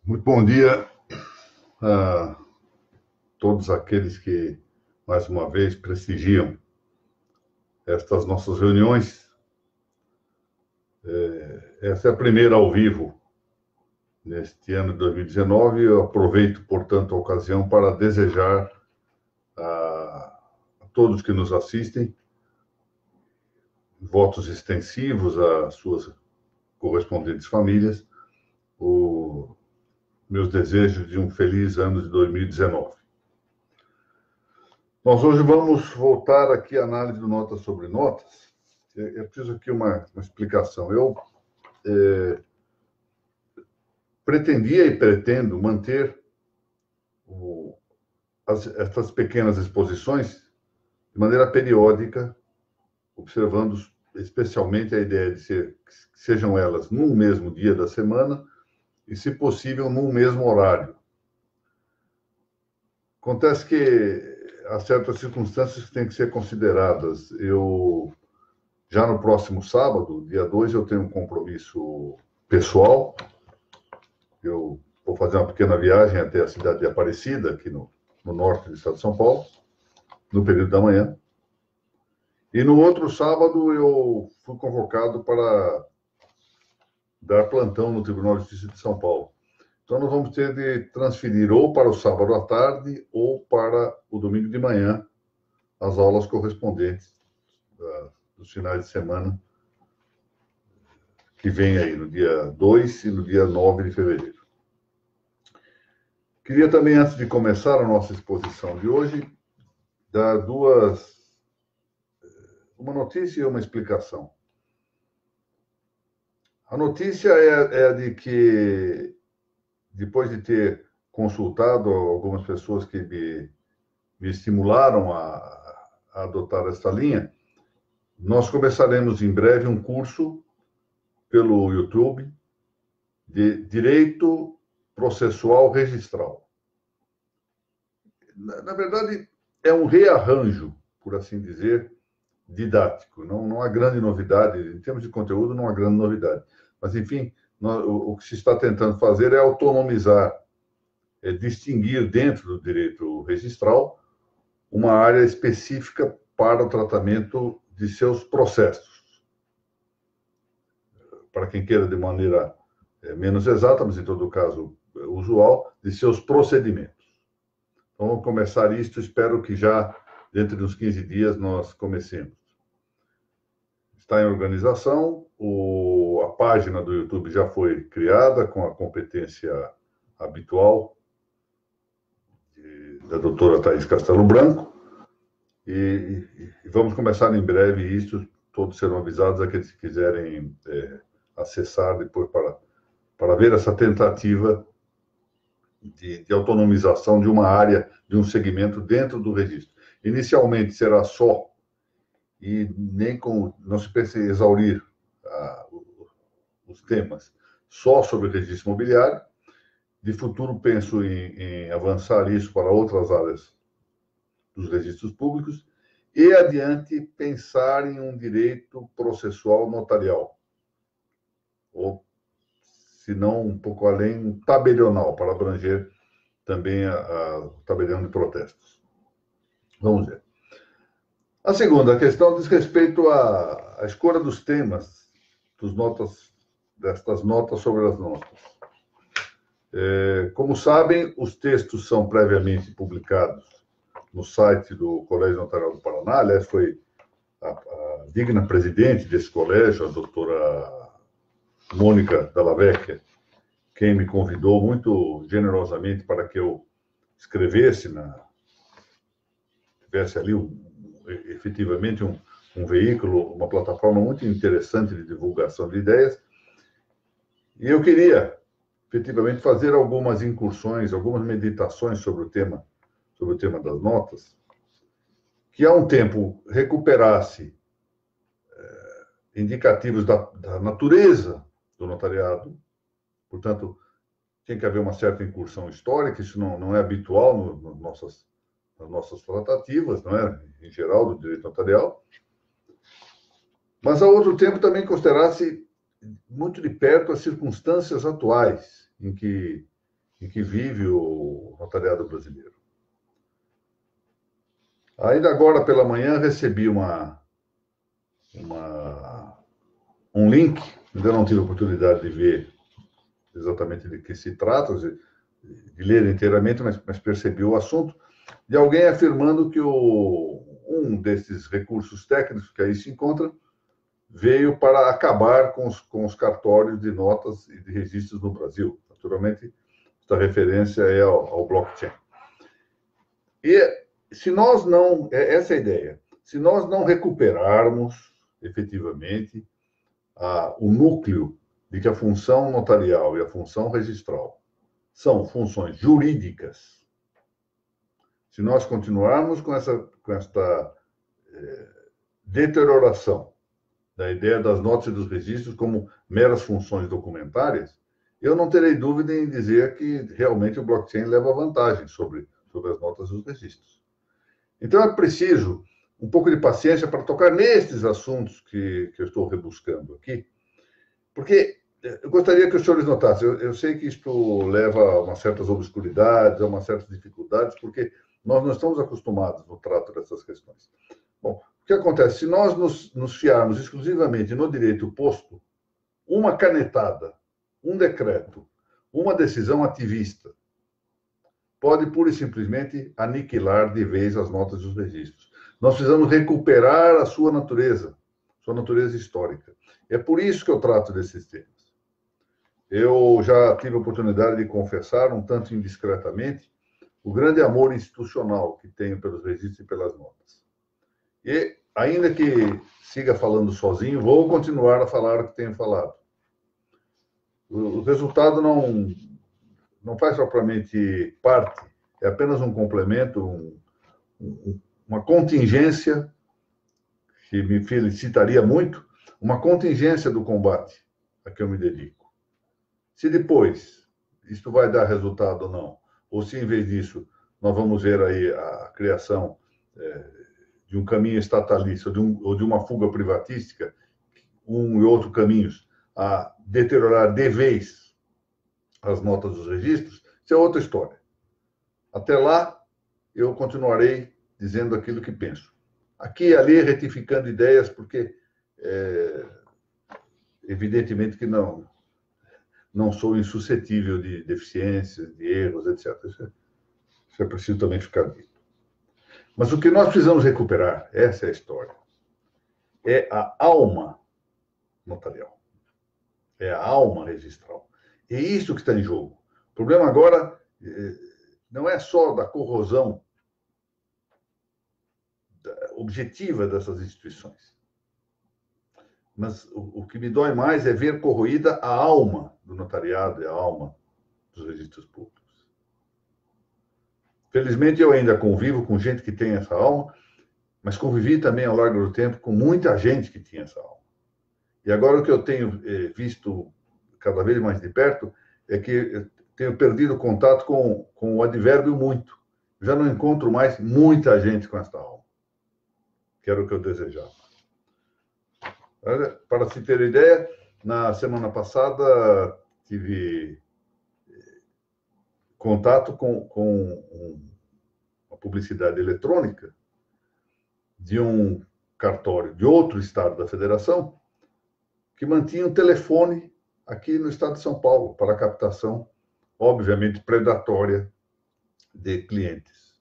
Muito bom dia a todos aqueles que, mais uma vez, prestigiam estas nossas reuniões. Essa é a primeira ao vivo neste ano de 2019. Eu aproveito, portanto, a ocasião para desejar a todos que nos assistem votos extensivos às suas correspondentes famílias, meus desejos de um feliz ano de 2019. Nós hoje vamos voltar aqui à análise do Notas sobre Notas. Eu preciso aqui uma explicação. Eu pretendia e pretendo manter essas pequenas exposições de maneira periódica, observando especialmente a ideia de que sejam elas num mesmo dia da semana e, se possível, num mesmo horário. Acontece que há certas circunstâncias que têm que ser consideradas. Já no próximo sábado, dia 2, eu tenho um compromisso pessoal. Eu vou fazer uma pequena viagem até a cidade de Aparecida, aqui no norte do estado de São Paulo, no período da manhã. E no outro sábado, eu fui convocado para dar plantão no Tribunal de Justiça de São Paulo. Então, nós vamos ter de transferir ou para o sábado à tarde ou para o domingo de manhã as aulas correspondentes dos finais de semana que vem aí, no dia 2 e no dia 9 de fevereiro. Queria também, antes de começar a nossa exposição de hoje, dar uma notícia e uma explicação. A notícia é a de que, depois de ter consultado algumas pessoas que me estimularam a adotar esta linha, nós começaremos em breve um curso pelo YouTube de Direito Processual Registral. Na verdade, é um rearranjo, por assim dizer, didático. Não há grande novidade, em termos de conteúdo, não há grande novidade. Mas, enfim, o que se está tentando fazer é autonomizar, distinguir dentro do direito registral uma área específica para o tratamento de seus processos. Para quem queira de maneira menos exata, mas em todo caso usual, de seus procedimentos. Então, vamos começar isto, espero que já dentro de uns 15 dias nós comecemos. Está em organização, a página do YouTube já foi criada com a competência habitual da doutora Thaís Castelo Branco, e vamos começar em breve isso, todos serão avisados, aqueles que quiserem acessar depois para ver essa tentativa de autonomização de uma área, de um segmento dentro do registro. Inicialmente será só, e não se pense em exaurir os temas, só sobre o registro imobiliário. De futuro, penso em avançar isso para outras áreas dos registros públicos e, adiante, pensar em um direito processual notarial, ou, se não um pouco além, um tabelional, para abranger também o tabelião de protestos. Vamos ver. A segunda questão diz respeito à escolha dos temas destas notas sobre as notas. Como sabem, os textos são previamente publicados no site do Colégio Notarial do Paraná. Aliás, foi a digna presidente desse colégio, a doutora Mônica Dalla Vecchia, quem me convidou muito generosamente para que eu escrevesse, tivesse ali efetivamente um veículo, uma plataforma muito interessante de divulgação de ideias. E eu queria, efetivamente, fazer algumas incursões, algumas meditações sobre o tema das notas, que há um tempo recuperasse indicativos da natureza do notariado. Portanto, tem que haver uma certa incursão histórica, isso não é habitual nas nossas tratativas, não é? Em geral, do direito notarial. Mas, ao outro tempo, também considerasse muito de perto as circunstâncias atuais em que em que vive o notariado brasileiro. Ainda agora pela manhã recebi um link, ainda não tive a oportunidade de ver exatamente de que se trata, de ler inteiramente, mas percebi o assunto, de alguém afirmando que um desses recursos técnicos que aí se encontra veio para acabar com os cartórios de notas e de registros no Brasil. Naturalmente, esta referência é ao blockchain. E se nós não, essa é a ideia, se nós não recuperarmos efetivamente o núcleo de que a função notarial e a função registral são funções jurídicas, se nós continuarmos com esta deterioração da ideia das notas e dos registros como meras funções documentárias, eu não terei dúvida em dizer que realmente o blockchain leva vantagem sobre as notas e os registros. Então é preciso um pouco de paciência para tocar nestes assuntos que eu estou rebuscando aqui, porque eu gostaria que os senhores notassem, eu sei que isto leva a umas certas obscuridades, a umas certas dificuldades, porque nós não estamos acostumados no trato dessas questões. Bom, o que acontece? Se nós nos fiarmos exclusivamente no direito posto, uma canetada, um decreto, uma decisão ativista, pode pura e simplesmente aniquilar de vez as notas e os registros. Nós precisamos recuperar a sua natureza histórica. É por isso que eu trato desses temas. Eu já tive a oportunidade de confessar, um tanto indiscretamente, o grande amor institucional que tenho pelos registros e pelas notas. E, ainda que siga falando sozinho, vou continuar a falar o que tenho falado. O resultado não faz propriamente parte, é apenas um complemento, uma contingência, que me felicitaria muito, uma contingência do combate a que eu me dedico. Se depois isto vai dar resultado ou não, ou se em vez disso nós vamos ver aí a criação de um caminho estatalista ou de uma fuga privatística, um e outro caminhos, a deteriorar de vez as notas dos registros, isso é outra história. Até lá, eu continuarei dizendo aquilo que penso. Aqui e ali, retificando ideias, porque evidentemente que não sou insuscetível de deficiências, de erros, etc. Isso é preciso também ficar dito. Mas o que nós precisamos recuperar, essa é a história, é a alma notarial, é a alma registral. É isso que está em jogo. O problema agora não é só da corrosão objetiva dessas instituições, mas o que me dói mais é ver corroída a alma do notariado e a alma dos registros públicos. Felizmente, eu ainda convivo com gente que tem essa alma, mas convivi também ao longo do tempo com muita gente que tinha essa alma. E agora o que eu tenho visto cada vez mais de perto é que eu tenho perdido contato com o advérbio muito. Já não encontro mais muita gente com essa alma, que era o que eu desejava. Para se ter ideia, na semana passada tive contato com uma publicidade eletrônica de um cartório de outro estado da federação que mantinha um telefone aqui no estado de São Paulo para a captação, obviamente, predatória de clientes.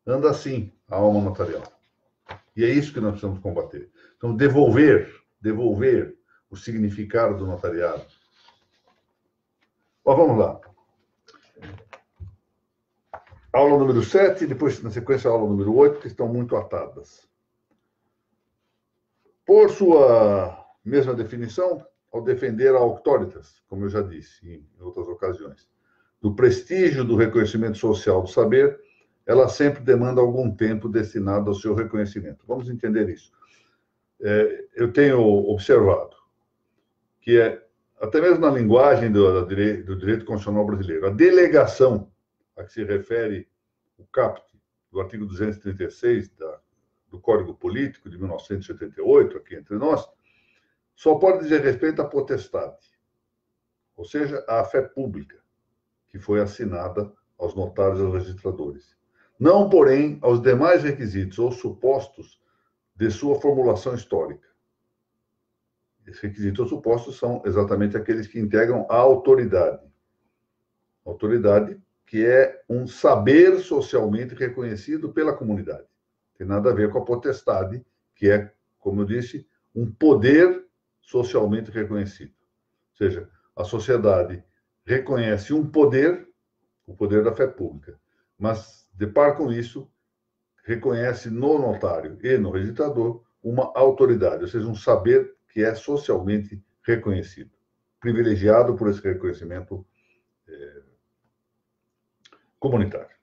Anda assim a alma notarial. E é isso que nós precisamos combater. Então, devolver o significado do notariado. Bom, vamos lá. Aula número 7, depois, na sequência, a aula número 8, que estão muito atadas. Por sua mesma definição, ao defender a auctoritas, como eu já disse em outras ocasiões, do prestígio do reconhecimento social do saber, ela sempre demanda algum tempo destinado ao seu reconhecimento. Vamos entender isso. Eu tenho observado que até mesmo na linguagem do direito constitucional brasileiro, a delegação a que se refere o caput do artigo 236 do Código Político de 1988, aqui entre nós, só pode dizer respeito à potestade, ou seja, à fé pública. que foi assinada aos notários e aos registradores. Não, porém, aos demais requisitos ou supostos de sua formulação histórica. Esses requisitos ou supostos são exatamente aqueles que integram a autoridade. Autoridade que é um saber socialmente reconhecido pela comunidade. Tem nada a ver com a potestade, que é, como eu disse, um poder socialmente reconhecido. Ou seja, a sociedade reconhece um poder, o poder da fé pública, mas, de par com isso, reconhece no notário e no registrador uma autoridade, ou seja, um saber que é socialmente reconhecido, privilegiado por esse reconhecimento comunitário.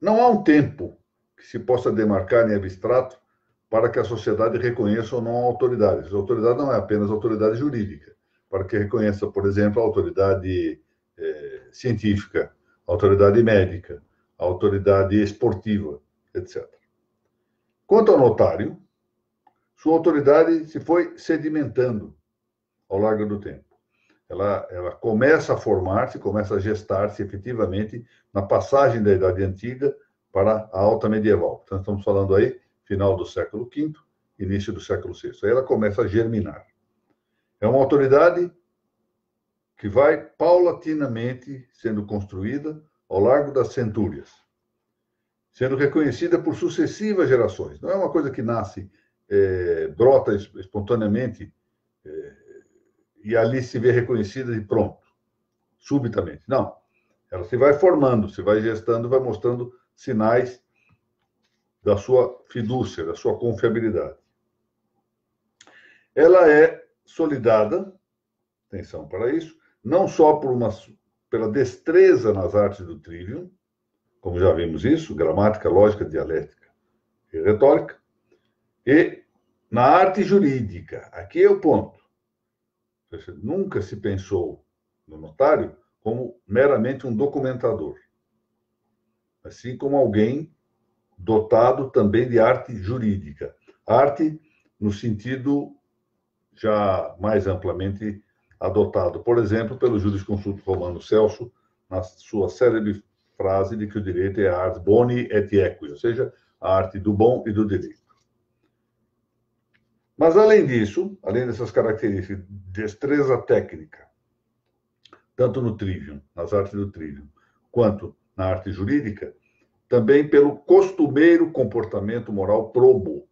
Não há um tempo que se possa demarcar em abstrato para que a sociedade reconheça ou não a autoridade. A autoridade não é apenas autoridade jurídica, para que reconheça, por exemplo, a autoridade científica, a autoridade médica, a autoridade esportiva, etc. Quanto ao notário, sua autoridade se foi sedimentando ao longo do tempo. Ela começa a formar-se, começa a gestar-se efetivamente na passagem da Idade Antiga para a Alta Medieval. Então, estamos falando aí, final do século V, início do século VI. Aí ela começa a germinar. É uma autoridade que vai paulatinamente sendo construída ao largo das centúrias, sendo reconhecida por sucessivas gerações. Não é uma coisa que nasce, brota espontaneamente, e ali se vê reconhecida e pronto, subitamente. Não. Ela se vai formando, se vai gestando, vai mostrando sinais da sua fidúcia, da sua confiabilidade. Ela é solidada, atenção para isso, não só pela destreza nas artes do trivium, como já vimos isso, gramática, lógica, dialética e retórica, e na arte jurídica. Aqui é o ponto. Nunca se pensou no notário como meramente um documentador, assim como alguém dotado também de arte jurídica. Arte no sentido já mais amplamente adotado, por exemplo, pelo jurisconsulto romano Celso, na sua célebre frase de que o direito é a ars boni et equi, ou seja, a arte do bom e do direito. Mas, além disso, além dessas características, destreza técnica, tanto no trivium, nas artes do trivium, quanto na arte jurídica, também pelo costumeiro comportamento moral probo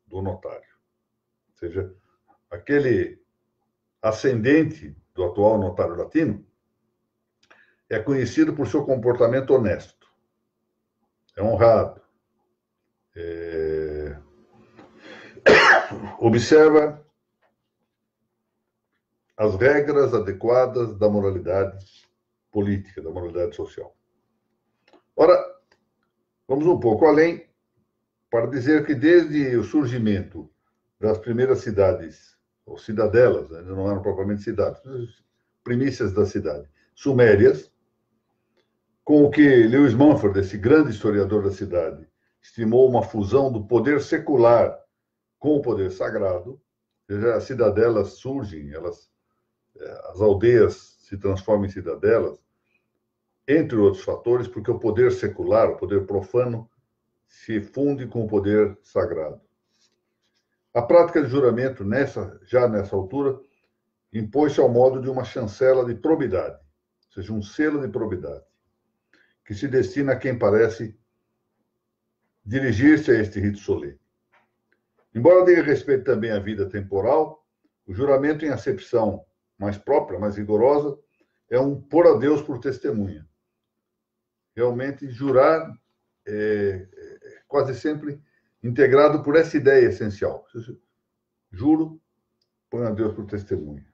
do notário. Ou seja, aquele ascendente do atual notário latino é conhecido por seu comportamento honesto, é honrado, observa as regras adequadas da moralidade política, da moralidade social. Ora, vamos um pouco além para dizer que desde o surgimento das primeiras cidades, ou cidadelas, né, não eram propriamente cidades, primícias da cidade, sumérias, com o que Lewis Mumford, esse grande historiador da cidade, estimou uma fusão do poder secular com o poder sagrado. As cidadelas surgem, as aldeias se transformam em cidadelas, entre outros fatores, porque o poder secular, o poder profano, se funde com o poder sagrado. A prática de juramento, já nessa altura, impôs-se ao modo de uma chancela de probidade, ou seja, um selo de probidade, que se destina a quem parece dirigir-se a este rito solene. Embora diga respeito também à vida temporal, o juramento, em acepção mais própria, mais rigorosa, é um pôr a Deus por testemunha. Realmente, jurar é quase sempre integrado por essa ideia essencial. Juro, põe a Deus por testemunha.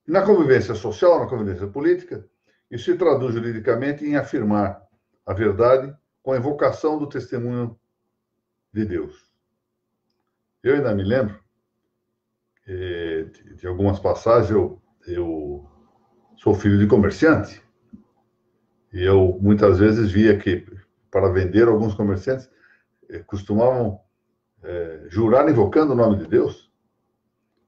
Na convivência social, na convivência política, isso se traduz juridicamente em afirmar a verdade com a invocação do testemunho de Deus. Eu ainda me lembro de algumas passagens. Eu sou filho de comerciante e eu muitas vezes via que, para vender, alguns comerciantes costumavam jurar invocando o nome de Deus.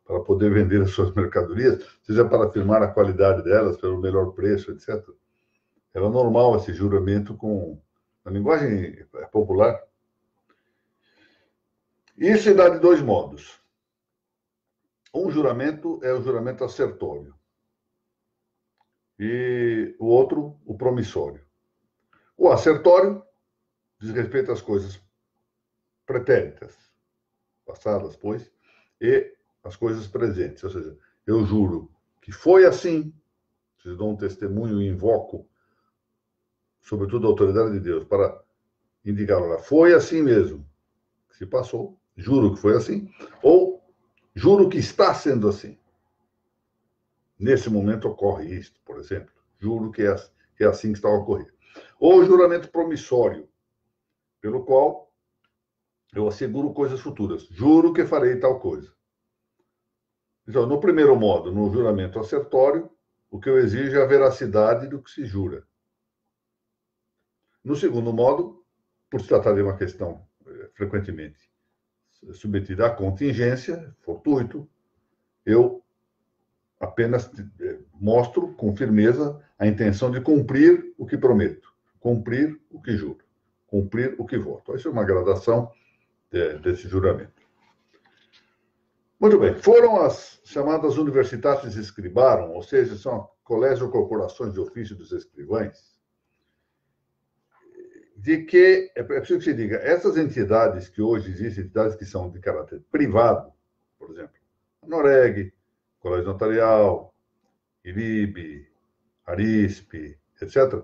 para poder vender as suas mercadorias, seja para afirmar a qualidade delas, pelo melhor preço, etc. Era normal esse juramento com a linguagem popular. Isso se dá de dois modos. Um juramento é o juramento assertório e o outro, o promissório. O assertório diz respeito às coisas pretéritas, passadas, pois, e as coisas presentes. Ou seja, eu juro que foi assim, se dou um testemunho e invoco, sobretudo a autoridade de Deus, para indicar, olha, foi assim mesmo, que se passou, juro que foi assim, ou juro que está sendo assim. Nesse momento ocorre isto, por exemplo. Juro que é assim que está a ocorrer. Ou o juramento promissório, pelo qual eu asseguro coisas futuras. Juro que farei tal coisa. Então, no primeiro modo, no juramento assertório, o que eu exijo é a veracidade do que se jura. No segundo modo, por se tratar de uma questão frequentemente submetida à contingência, fortuito, eu apenas mostro com firmeza a intenção de cumprir o que prometo, cumprir o que juro, cumprir o que voto. Isso é uma gradação desse juramento. Muito bem, foram as chamadas universitates scribarum, ou seja, são colégios ou corporações de ofício dos escrivães, de que, é preciso que se diga, essas entidades que hoje existem, entidades que são de caráter privado, por exemplo, a Noreg, Colégio Notarial, IRIB, ARISP, etc.,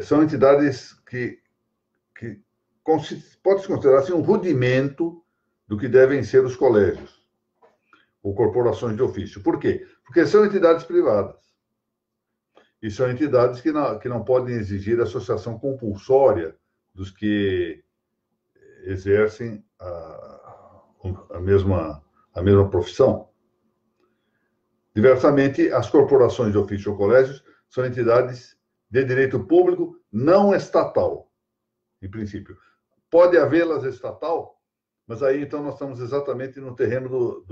são entidades que pode-se considerar assim, um rudimento do que devem ser os colégios ou corporações de ofício. Por quê? Porque são entidades privadas. E são entidades que não podem exigir associação compulsória dos que exercem a mesma profissão. Diversamente, as corporações de ofício ou colégios são entidades de direito público não estatal, em princípio. Pode havê-las estatal, mas aí então nós estamos exatamente no terreno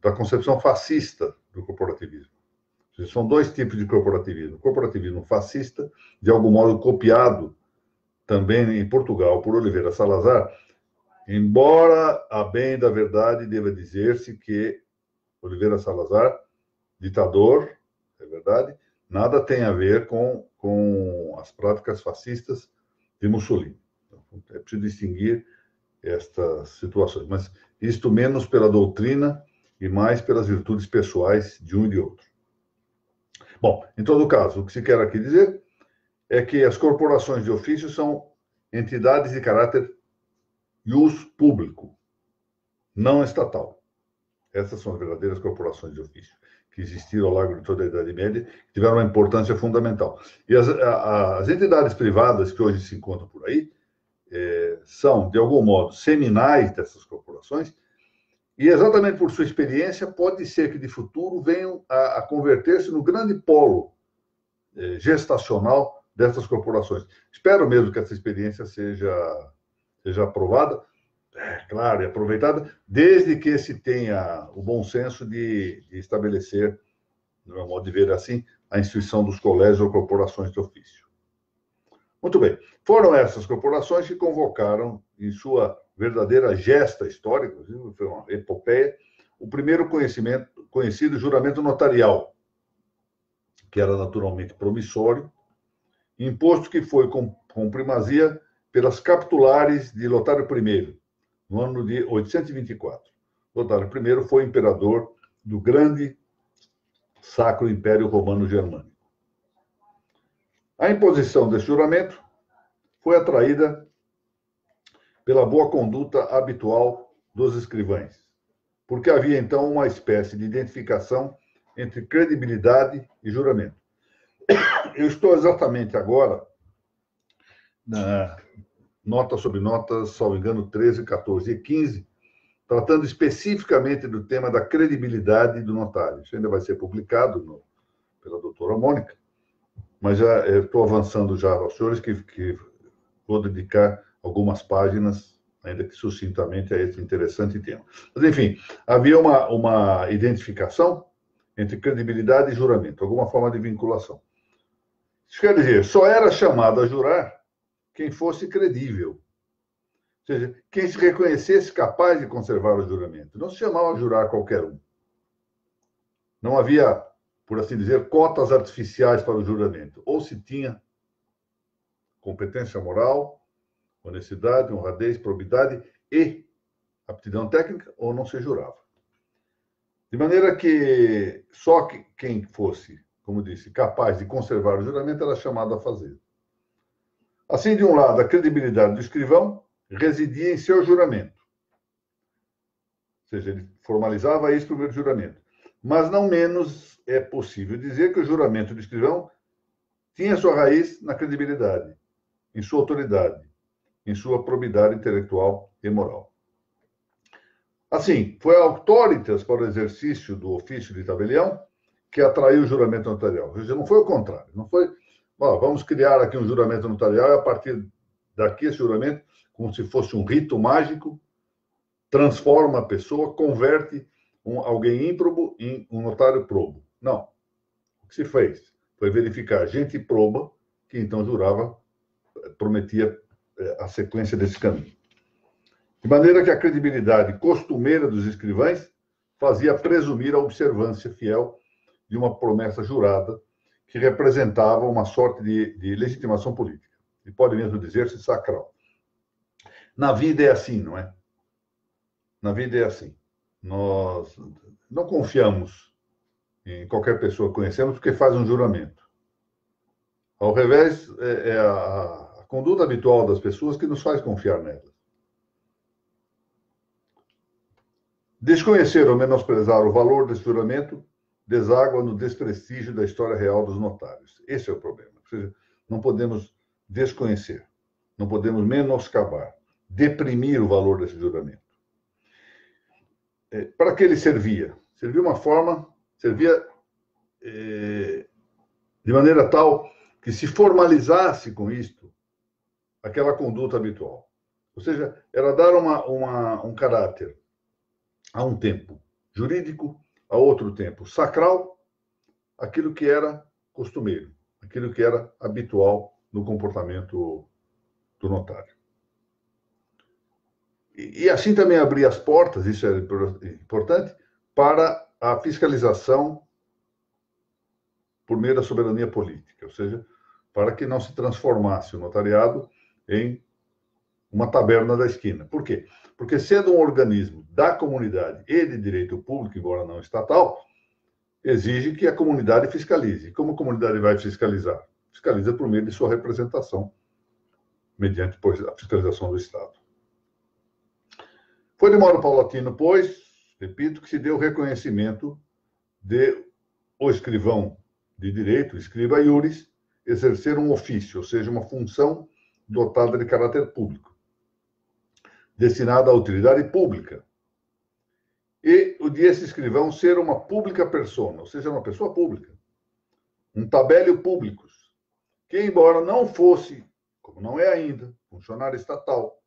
da concepção fascista do corporativismo. São dois tipos de corporativismo. O corporativismo fascista, de algum modo copiado também em Portugal por Oliveira Salazar, embora, a bem da verdade, deva dizer-se que Oliveira Salazar, ditador, é verdade, nada tem a ver com as práticas fascistas de Mussolini. Então, é preciso distinguir estas situações, mas isto menos pela doutrina e mais pelas virtudes pessoais de um e de outro. Bom, em todo caso, o que se quer aqui dizer é que as corporações de ofício são entidades de caráter ius público, não estatal. Essas são as verdadeiras corporações de ofício, que existiram ao largo de toda a Idade Média, que tiveram uma importância fundamental. E as entidades privadas que hoje se encontram por aí são, de algum modo, seminais dessas corporações, e exatamente por sua experiência, pode ser que de futuro venham a converter-se no grande polo gestacional dessas corporações. Espero mesmo que essa experiência seja aprovada, claro, e aproveitada, desde que se tenha o bom senso de estabelecer, no meu modo de ver assim, a instituição dos colégios ou corporações de ofício. Muito bem. Foram essas corporações que convocaram, em sua verdadeira gesta histórica, foi uma epopeia, o primeiro conhecido juramento notarial, que era naturalmente promissório, imposto que foi com primazia pelas capitulares de Lotário I, no ano de 824. Lotário I foi imperador do grande Sacro Império Romano Germânico. A imposição desse juramento foi atraída pela boa conduta habitual dos escrivães, porque havia então uma espécie de identificação entre credibilidade e juramento. Eu estou exatamente agora na nota sobre notas, salvo engano, 13, 14 e 15, tratando especificamente do tema da credibilidade do notário. Isso ainda vai ser publicado pela doutora Mônica, mas já estou avançando já aos senhores que vou dedicar algumas páginas ainda que sucintamente, a esse interessante tema. Mas, enfim, havia uma identificação entre credibilidade e juramento, alguma forma de vinculação. Isso quer dizer, só era chamado a jurar quem fosse credível. Ou seja, quem se reconhecesse capaz de conservar o juramento. Não se chamava a jurar qualquer um. Não havia, por assim dizer, cotas artificiais para o juramento. Ou se tinha competência moral, honestidade, honradez, probidade e aptidão técnica, ou não se jurava. De maneira que só quem fosse, como disse, capaz de conservar o juramento era chamado a fazer. Assim, de um lado, a credibilidade do escrivão residia em seu juramento. Ou seja, ele formalizava esse primeiro juramento. Mas não menos é possível dizer que o juramento do escrivão tinha sua raiz na credibilidade, em sua autoridade, em sua probidade intelectual e moral. Assim, foi a auctoritas para o exercício do ofício de tabelião que atraiu o juramento notarial. Ou seja, não foi o contrário. Não foi, vamos criar aqui um juramento notarial e a partir daqui esse juramento, como se fosse um rito mágico, transforma a pessoa, converte alguém ímprobo em um notário probo. Não. O que se fez foi verificar gente proba que então jurava, prometia a sequência desse caminho. De maneira que a credibilidade costumeira dos escrivães fazia presumir a observância fiel de uma promessa jurada que representava uma sorte de legitimação política. E pode mesmo dizer-se sacral. Na vida é assim, não é? Na vida é assim. Nós não confiamos em qualquer pessoa que conhecemos porque faz um juramento. Ao revés, é a conduta habitual das pessoas que nos faz confiar nelas. Desconhecer ou menosprezar o valor desse juramento deságua no desprestígio da história real dos notários. Esse é o problema. Ou seja, não podemos desconhecer, não podemos menoscabar, deprimir o valor desse juramento. Para que ele servia? Servia de maneira tal que se formalizasse com isto aquela conduta habitual. Ou seja, era dar um caráter a um tempo jurídico, a outro tempo sacral, aquilo que era costumeiro, aquilo que era habitual no comportamento do notário. E assim também abrir as portas, isso é importante, para a fiscalização por meio da soberania política, ou seja, para que não se transformasse o notariado em uma taberna da esquina. Por quê? Porque sendo um organismo da comunidade e de direito público, embora não estatal, exige que a comunidade fiscalize. E como a comunidade vai fiscalizar? Fiscaliza por meio de sua representação, mediante a fiscalização do Estado. Foi de modo paulatino, pois, repito, que se deu reconhecimento de o escrivão de direito, escriba iuris, exercer um ofício, ou seja, uma função dotada de caráter público, destinada à utilidade pública. E o de esse escrivão ser uma pública persona, ou seja, uma pessoa pública, um tabelio publicus, que, embora não fosse, como não é ainda, funcionário estatal,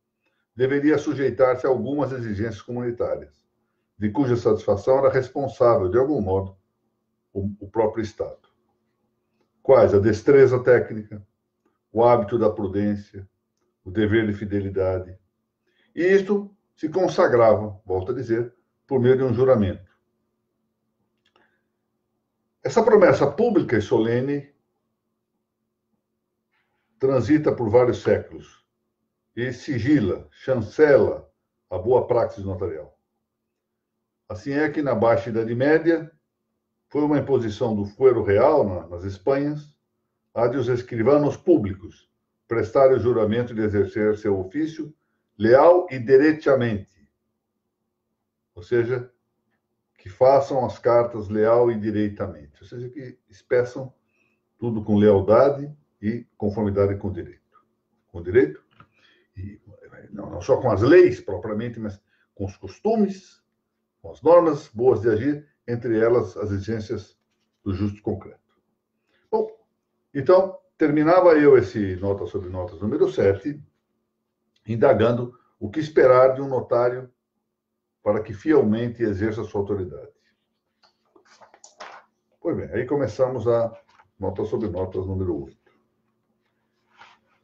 deveria sujeitar-se a algumas exigências comunitárias, de cuja satisfação era responsável, de algum modo, o próprio Estado. Quais? A destreza técnica, o hábito da prudência, o dever de fidelidade. E isto se consagrava, volto a dizer, por meio de um juramento. Essa promessa pública e solene transita por vários séculos e sigila, chancela a boa praxis notarial. Assim é que, na Baixa Idade Média, foi uma imposição do fuero real nas Espanhas, a de os escrivanos públicos prestarem o juramento de exercer seu ofício leal e diretamente. Ou seja, que façam as cartas leal e direitamente. Ou seja, que expressam tudo com lealdade e conformidade com o direito. Com o direito, e não só com as leis propriamente, mas com os costumes, com as normas boas de agir, entre elas as exigências do justo concreto. Bom, então, terminava eu esse Nota sobre Notas número 7, indagando O que esperar de um notário para que fielmente exerça sua autoridade? Pois bem, aí começamos a nota sobre notas número 8.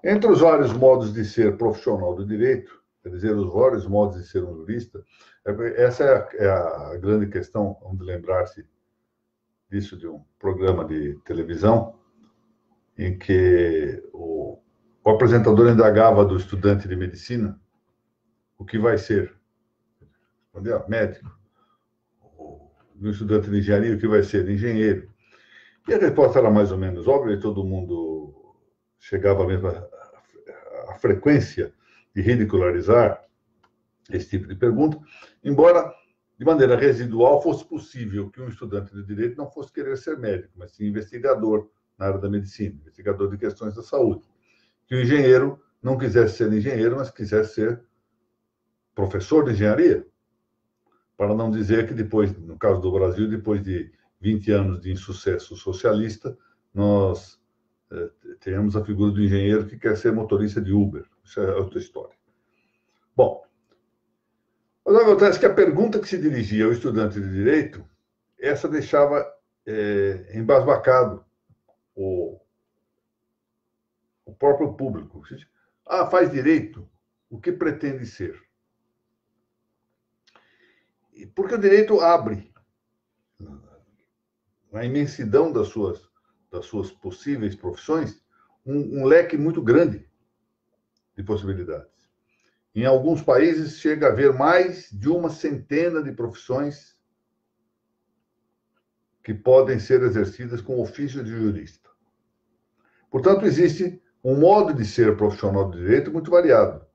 Entre os vários modos de ser profissional do direito, quer dizer, os vários modos de ser um jurista, essa é a grande questão, vamos lembrar-se disso de um programa de televisão, em que o apresentador indagava do estudante de medicina o que vai ser. Médico. O estudante de engenharia, o que vai ser? Engenheiro. E a resposta era mais ou menos óbvia, e todo mundo chegava mesmo à frequência de ridicularizar esse tipo de pergunta, embora, de maneira residual, fosse possível que um estudante de direito não fosse querer ser médico, mas sim investigador na área da medicina, investigador de questões da saúde. Que o engenheiro não quisesse ser engenheiro, mas quisesse ser professor de engenharia, para não dizer que depois, no caso do Brasil, depois de 20 anos de insucesso socialista, nós temos a figura do engenheiro que quer ser motorista de Uber. Isso é outra história. Bom, mas acontece que a pergunta que se dirigia ao estudante de direito, essa deixava embasbacado o próprio público. Ah, faz direito, o que pretende ser? Porque o direito abre, na imensidão das suas possíveis profissões, um leque muito grande de possibilidades. Em alguns países chega a haver mais de uma centena de profissões que podem ser exercidas com ofício de jurista. Portanto, existe um modo de ser profissional do direito muito variado.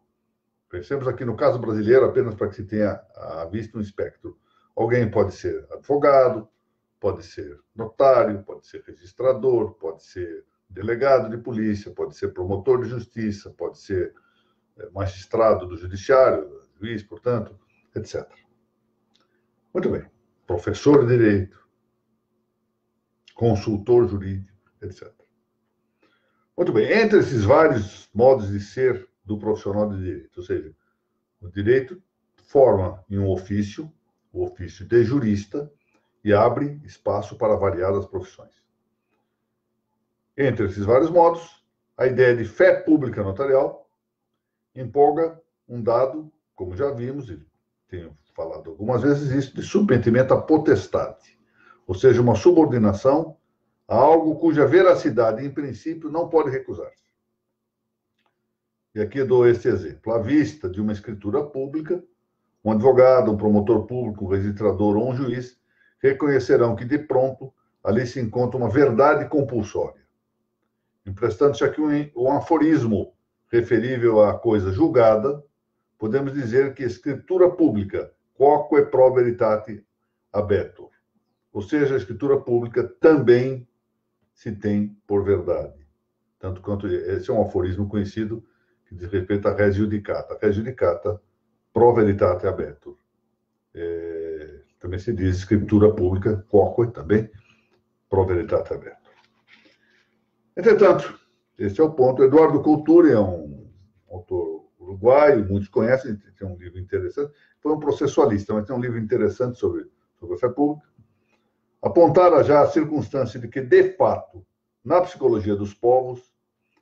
Pensemos aqui no caso brasileiro, apenas para que se tenha à vista um espectro. Alguém pode ser advogado, pode ser notário, pode ser registrador, pode ser delegado de polícia, pode ser promotor de justiça, pode ser magistrado do judiciário, juiz, portanto, etc. Muito bem. Professor de direito, consultor jurídico, etc. Muito bem. Entre esses vários modos de ser do profissional de direito, ou seja, o direito forma em um ofício, o ofício de jurista, e abre espaço para variadas profissões. Entre esses vários modos, a ideia de fé pública notarial empolga um dado, como já vimos, e tenho falado algumas vezes isso, de submetimento à potestade, ou seja, uma subordinação a algo cuja veracidade, em princípio, não pode recusar-se. E aqui eu dou este exemplo. À vista de uma escritura pública, um advogado, um promotor público, um registrador ou um juiz reconhecerão que, de pronto, ali se encontra uma verdade compulsória. Emprestando-se aqui um aforismo referível à coisa julgada, podemos dizer que escritura pública, quoque pro veritate habetur. Ou seja, a escritura pública também se tem por verdade. Tanto quanto esse é um aforismo conhecido que diz respeito à res judicata. Res judicata pro veritate habetur. Também se diz escritura pública, quoque também pro veritate habetur. Entretanto, esse é o ponto. Eduardo Couture é um autor uruguaio, muitos conhecem, tem um livro interessante. Foi um processualista, mas tem um livro interessante sobre a fé pública. Apontara já a circunstância de que, de fato, na psicologia dos povos,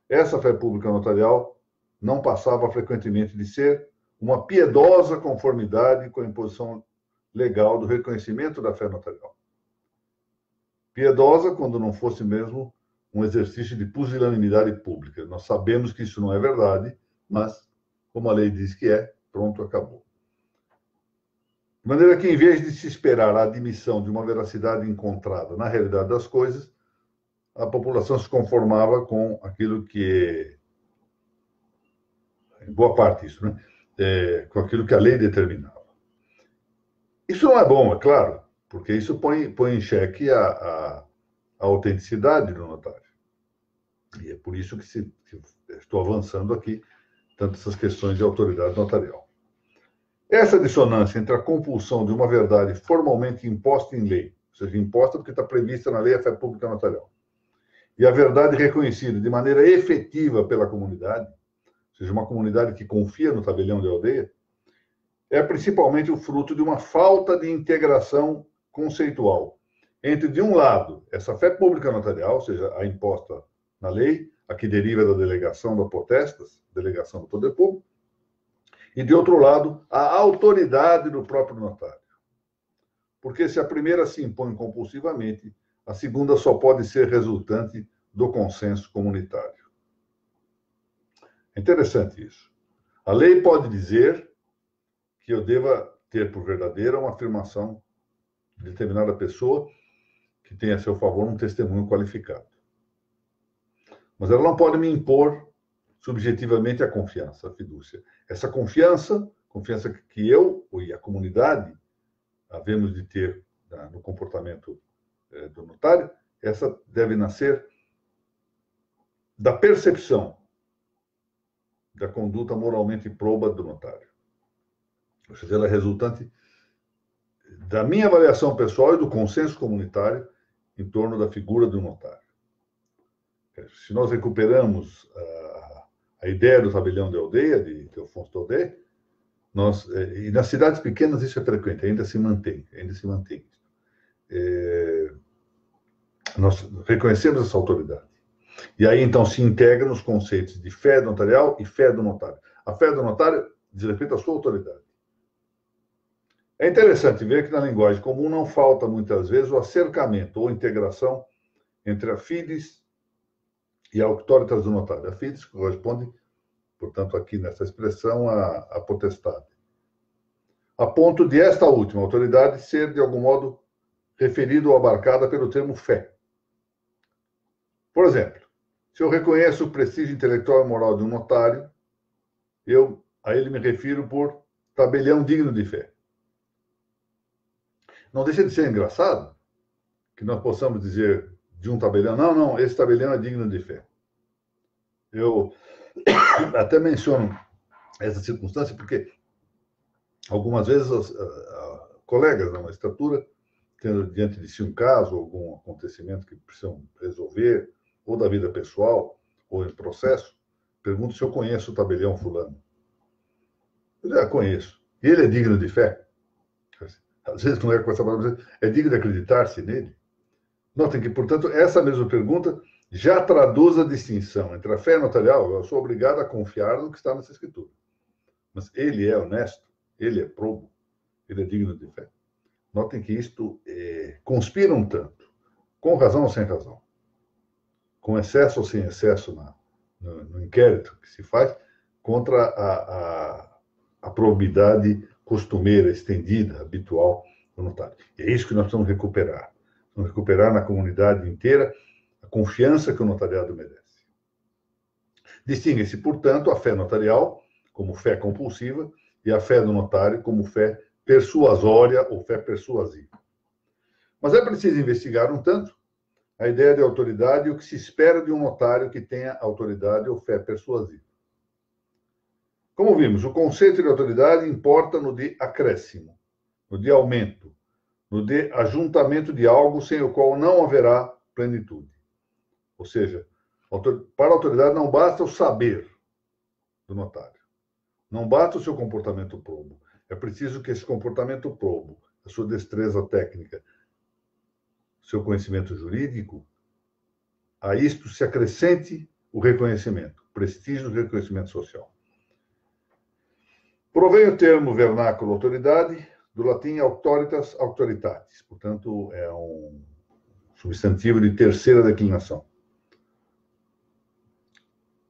essa fé pública notarial não passava frequentemente de ser uma piedosa conformidade com a imposição legal do reconhecimento da fé notarial. Piedosa quando não fosse mesmo um exercício de pusilanimidade pública. Nós sabemos que isso não é verdade, mas, como a lei diz que é, pronto, acabou. De maneira que, em vez de se esperar a admissão de uma veracidade encontrada na realidade das coisas, a população se conformava com aquilo que, em boa parte isso, né? Com aquilo que a lei determinava. Isso não é bom, é claro, porque isso põe em xeque a autenticidade do notário. E é por isso que estou avançando aqui tanto essas questões de autoridade notarial. Essa dissonância entre a compulsão de uma verdade formalmente imposta em lei, ou seja, imposta porque está prevista na lei a fé pública notarial, e a verdade reconhecida de maneira efetiva pela comunidade, seja, uma comunidade que confia no tabelião de aldeia, é principalmente o fruto de uma falta de integração conceitual entre, de um lado, essa fé pública notarial, ou seja, a imposta na lei, a que deriva da delegação da potestas, delegação do poder público, e, de outro lado, a autoridade do próprio notário. Porque se a primeira se impõe compulsivamente, a segunda só pode ser resultante do consenso comunitário. É interessante isso. A lei pode dizer que eu deva ter por verdadeira uma afirmação de determinada pessoa que tenha a seu favor um testemunho qualificado. Mas ela não pode me impor subjetivamente a confiança, a fidúcia. Essa confiança que eu e a comunidade havemos de ter no comportamento do notário, essa deve nascer da percepção da conduta moralmente proba do notário. Ou seja, ela é resultante da minha avaliação pessoal e do consenso comunitário em torno da figura do notário. Se nós recuperamos a ideia do tabelião de aldeia, de Alfonso Daudet, e nas cidades pequenas isso é frequente, ainda se mantém. Nós reconhecemos essa autoridade. E aí, então, se integram os conceitos de fé notarial e fé do notário. A fé do notário diz respeito à sua autoridade. É interessante ver que na linguagem comum não falta, muitas vezes, o acercamento ou integração entre a fides e a auctoritas do notário. A fides corresponde, portanto, aqui nessa expressão, à potestade. A ponto de esta última autoridade ser, de algum modo, referida ou abarcada pelo termo fé. Por exemplo, se eu reconheço o prestígio intelectual e moral de um notário, a ele me refiro por tabelião digno de fé. Não deixa de ser engraçado que nós possamos dizer de um tabelião, não, esse tabelião é digno de fé. Eu até menciono essa circunstância porque algumas vezes colegas da magistratura, tendo diante de si um caso, algum acontecimento que precisam resolver, ou da vida pessoal, ou em processo, perguntam se eu conheço o tabelião fulano. Eu já conheço. E ele é digno de fé? Às vezes não é com essa palavra, é digno de acreditar-se nele? Notem que, portanto, essa mesma pergunta já traduz a distinção entre a fé notarial, eu sou obrigado a confiar no que está nessa escritura. Mas ele é honesto, ele é probo, ele é digno de fé. Notem que isto conspira um tanto, com razão ou sem razão, com excesso ou sem excesso no inquérito que se faz, contra a probidade costumeira, estendida, habitual do notário. E é isso que nós precisamos recuperar. Vamos recuperar na comunidade inteira a confiança que o notariado merece. Distingue-se, portanto, a fé notarial como fé compulsiva e a fé do notário como fé persuasória ou fé persuasiva. Mas é preciso investigar um tanto a ideia de autoridade e o que se espera de um notário que tenha autoridade ou fé persuasiva. Como vimos, o conceito de autoridade importa no de acréscimo, no de aumento, no de ajuntamento de algo sem o qual não haverá plenitude. Ou seja, para a autoridade não basta o saber do notário, não basta o seu comportamento probo. É preciso que esse comportamento probo, a sua destreza técnica, seu conhecimento jurídico, a isto se acrescente o reconhecimento, o prestígio do reconhecimento social. Provém o termo vernáculo autoridade do latim auctoritas auctoritatis, portanto, é um substantivo de terceira declinação.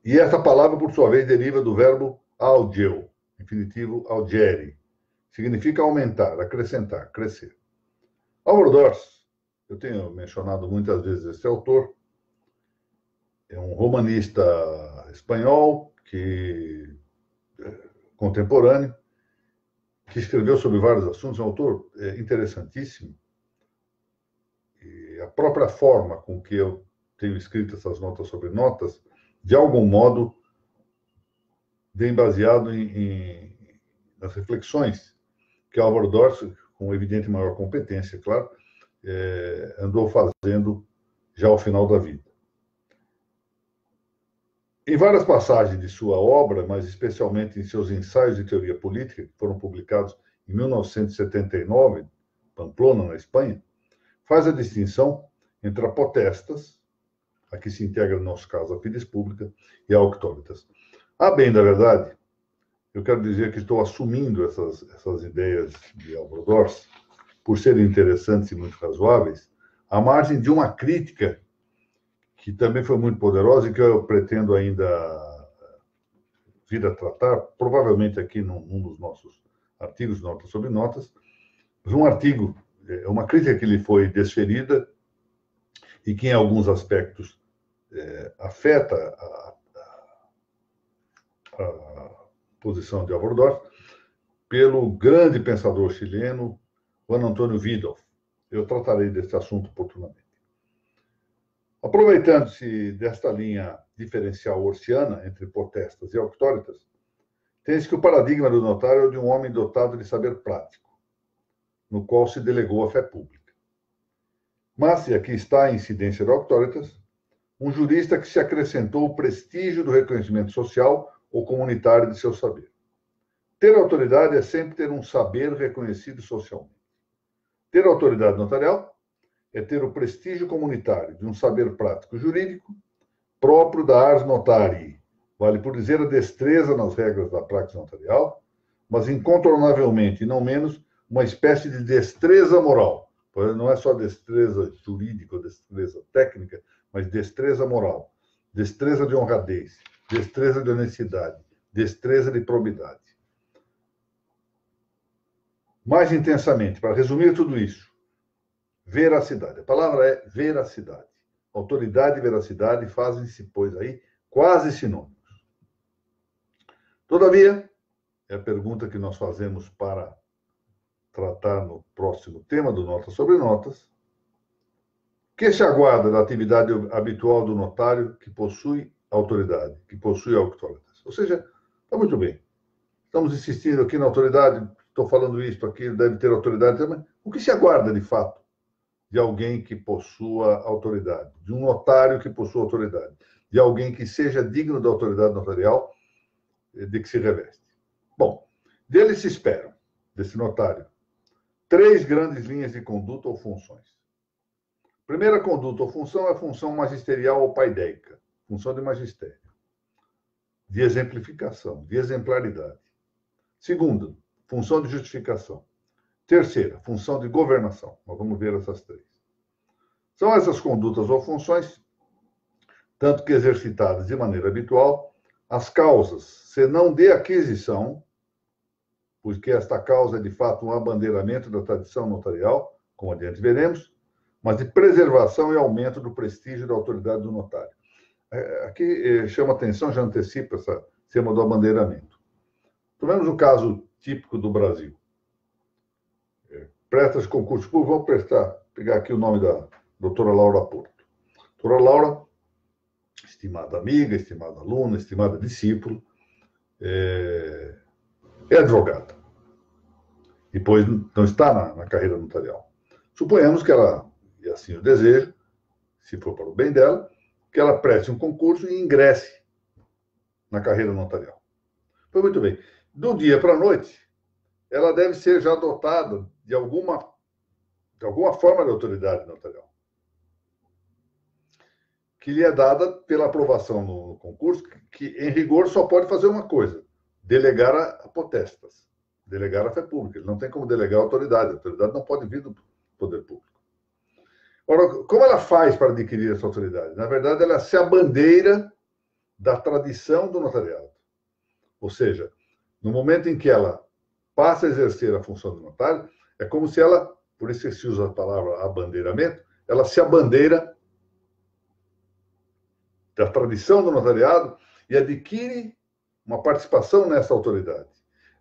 E essa palavra, por sua vez, deriva do verbo audeo, infinitivo audere, significa aumentar, acrescentar, crescer. Álvaro Dors, eu tenho mencionado muitas vezes esse autor, é um romanista espanhol contemporâneo, que escreveu sobre vários assuntos, é um autor interessantíssimo. E a própria forma com que eu tenho escrito essas notas sobre notas, de algum modo, vem baseado nas reflexões que Álvaro Dors, com evidente maior competência, claro, andou fazendo já ao final da vida. Em várias passagens de sua obra, mas especialmente em seus ensaios de teoria política, que foram publicados em 1979, Pamplona, na Espanha, faz a distinção entre a potestas, a que se integra, no nosso caso, a fides pública, e a auctoritas. A bem da verdade, eu quero dizer que estou assumindo essas ideias de Álvaro Dors, por serem interessantes e muito razoáveis, à margem de uma crítica que também foi muito poderosa e que eu pretendo ainda vir a tratar, provavelmente aqui num dos nossos artigos, Notas sobre Notas, um artigo, uma crítica que lhe foi desferida e que, em alguns aspectos, afeta a posição de Álvaro Dors, pelo grande pensador chileno, Juan Antônio Vidal. Eu tratarei desse assunto oportunamente. Aproveitando-se desta linha diferencial orsiana entre potestas e auctoritas, tem-se que o paradigma do notário é o de um homem dotado de saber prático, no qual se delegou a fé pública. Mas, e aqui está a incidência da auctoritas, um jurista que se acrescentou o prestígio do reconhecimento social ou comunitário de seu saber. Ter autoridade é sempre ter um saber reconhecido socialmente. Ter autoridade notarial é ter o prestígio comunitário de um saber prático jurídico próprio da ars notarii, vale por dizer a destreza nas regras da praxis notarial, mas incontornavelmente, e não menos, uma espécie de destreza moral. Não é só destreza jurídica ou destreza técnica, mas destreza moral, destreza de honradez, destreza de honestidade, destreza de probidade. Mais intensamente, para resumir tudo isso, veracidade. A palavra é veracidade. Autoridade e veracidade fazem-se, pois, aí quase sinônimos. Todavia, é a pergunta que nós fazemos para tratar no próximo tema do Notas sobre Notas, o que se aguarda da atividade habitual do notário que possui autoridade, que possui auctoritas? Ou seja, está muito bem. Estamos insistindo aqui na autoridade, estou falando isto aqui, deve ter autoridade, mas o que se aguarda, de fato, de alguém que possua autoridade, de um notário que possua autoridade, de alguém que seja digno da autoridade notarial de que se reveste? Bom, dele se esperam, desse notário, 3 grandes linhas de conduta ou funções. Primeira conduta ou função é a função magisterial ou paideica, função de magistério, de exemplificação, de exemplaridade. Segunda, função de justificação. Terceira, função de governação. Nós vamos ver essas 3. São essas condutas ou funções, tanto que exercitadas de maneira habitual, as causas, senão de aquisição, porque esta causa é, de fato, um abandeiramento da tradição notarial, como adiante veremos, mas de preservação e aumento do prestígio da autoridade do notário. Aqui chama atenção, já antecipa esse tema do abandeiramento. Tomemos o caso típico do Brasil. Presta-se concurso público, vou pegar aqui o nome da doutora Laura Porto. Doutora Laura, estimada amiga, estimada aluna, estimada discípula, é advogada. Depois não está na carreira notarial. Suponhamos que ela, e assim o desejo, se for para o bem dela, que ela preste um concurso e ingresse na carreira notarial. Pois muito bem. Do dia para a noite, ela deve ser já dotada de alguma forma de autoridade notarial, que lhe é dada pela aprovação no concurso, que, em rigor, só pode fazer uma coisa: delegar a potestas, delegar a fé pública. Ele não tem como delegar a autoridade não pode vir do poder público. Ora, como ela faz para adquirir essa autoridade? Na verdade, ela se abandeira da tradição do notariado. Ou seja, no momento em que ela passa a exercer a função de notário, é como se ela, por isso que se usa a palavra abandeiramento, ela se abandeira da tradição do notariado e adquire uma participação nessa autoridade.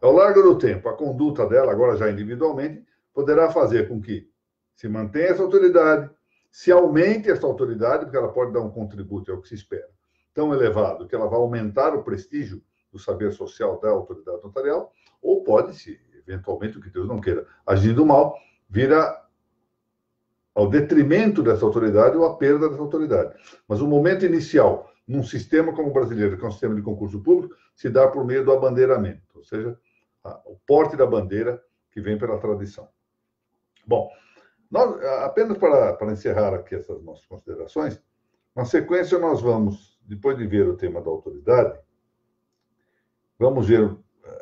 Ao largo do tempo, a conduta dela, agora já individualmente, poderá fazer com que se mantenha essa autoridade, se aumente essa autoridade, porque ela pode dar um contributo, é o que se espera, tão elevado que ela vai aumentar o prestígio do saber social da autoridade notarial, ou pode, se eventualmente, o que Deus não queira, agindo mal, vir ao detrimento dessa autoridade ou à perda dessa autoridade. Mas o momento inicial num sistema como o brasileiro, que é um sistema de concurso público, se dá por meio do abandeiramento, ou seja, o porte da bandeira que vem pela tradição. Bom, apenas para encerrar aqui essas nossas considerações, na sequência nós vamos, depois de ver o tema da autoridade, vamos ver,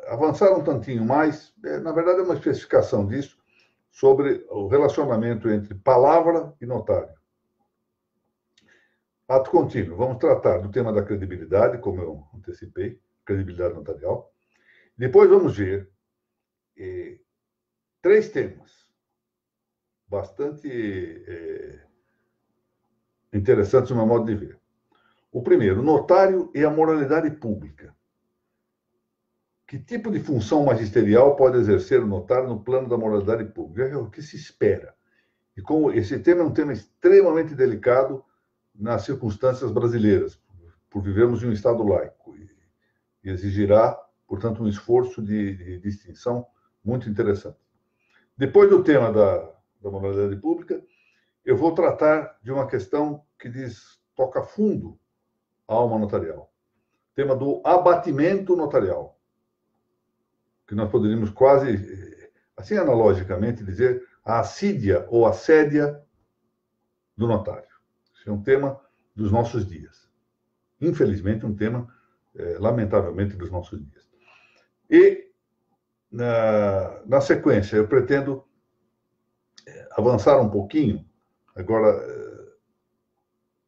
avançar um tantinho mais, na verdade é uma especificação disso, sobre o relacionamento entre palavra e notário. Ato contínuo, vamos tratar do tema da credibilidade, como eu antecipei, credibilidade notarial. Depois vamos ver 3 temas bastante interessantes no meu modo de ver. O primeiro, notário e a moralidade pública. Que tipo de função magisterial pode exercer o notário no plano da moralidade pública? É o que se espera. E como esse tema é um tema extremamente delicado nas circunstâncias brasileiras, por vivermos em um Estado laico, e exigirá, portanto, um esforço de distinção muito interessante. Depois do tema da moralidade pública, eu vou tratar de uma questão que toca fundo à alma notarial. Tema do abatimento notarial, que nós poderíamos quase, assim analogicamente, dizer a assídia ou assédia do notário. Esse é um tema dos nossos dias. Infelizmente, um tema, lamentavelmente, dos nossos dias. E, na sequência, eu pretendo avançar um pouquinho, agora,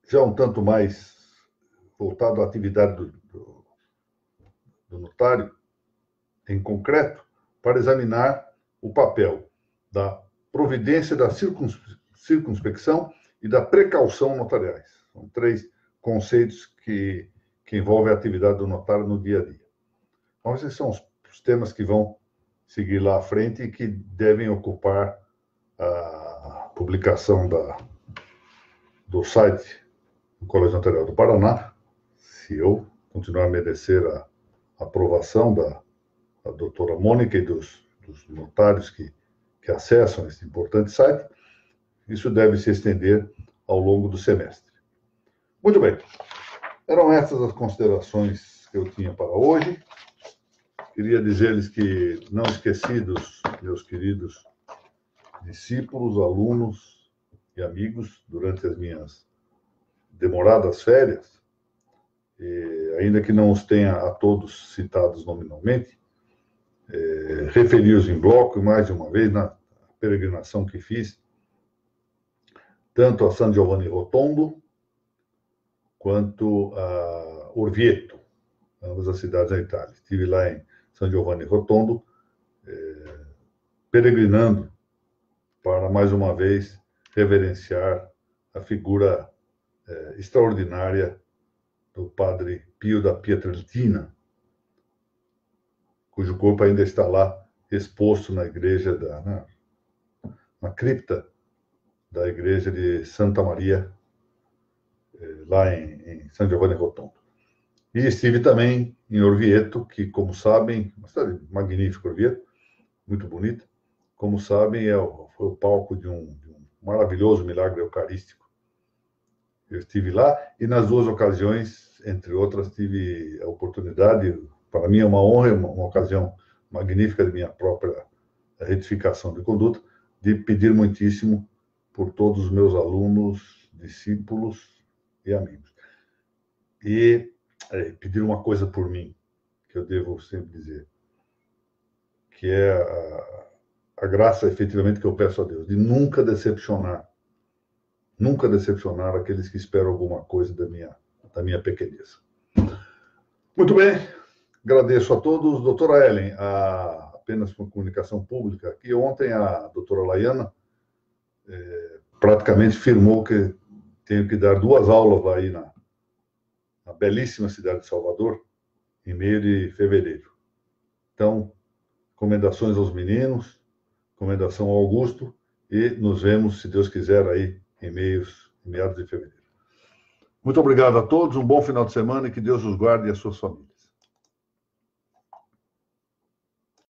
já um tanto mais voltado à atividade do notário, em concreto, para examinar o papel da providência da circunspecção e da precaução notariais. São 3 conceitos que envolvem a atividade do notário no dia a dia. Então, esses são os temas que vão seguir lá à frente e que devem ocupar a publicação do site do Colégio Notarial do Paraná, se eu continuar a merecer a aprovação da doutora Mônica e dos notários que acessam esse importante site. Isso deve se estender ao longo do semestre. Muito bem. Eram essas as considerações que eu tinha para hoje. Queria dizer-lhes que não esqueci dos meus queridos discípulos, alunos e amigos durante as minhas demoradas férias, e, ainda que não os tenha a todos citados nominalmente, referi-os em bloco, mais de uma vez, na peregrinação que fiz, tanto a San Giovanni Rotondo, quanto a Orvieto, ambas as cidades da Itália. Estive lá em San Giovanni Rotondo, peregrinando para, mais uma vez, reverenciar a figura extraordinária do padre Pio da Pietrelcina, cujo corpo ainda está lá exposto na igreja, na cripta da igreja de Santa Maria, lá em San Giovanni Rotondo. E estive também em Orvieto, que, como sabem, uma cidade magnífica, Orvieto, muito bonita, como sabem, foi o palco de um maravilhoso milagre eucarístico. Eu estive lá e, nas 2 ocasiões, entre outras, tive a oportunidade, para mim é uma honra, uma ocasião magnífica de minha própria retificação de conduta, de pedir muitíssimo por todos os meus alunos, discípulos e amigos. E pedir uma coisa por mim, que eu devo sempre dizer, que é a graça, efetivamente, que eu peço a Deus, de nunca decepcionar aqueles que esperam alguma coisa da minha pequenez. Muito bem, agradeço a todos. Doutora Ellen, apenas com comunicação pública, aqui ontem a doutora Laiana praticamente firmou que tenho que dar 2 aulas aí na belíssima cidade de Salvador, em meio de fevereiro. Então, recomendações aos meninos, recomendação ao Augusto, e nos vemos, se Deus quiser, aí em meados de fevereiro. Muito obrigado a todos, um bom final de semana e que Deus os guarde e as suas famílias.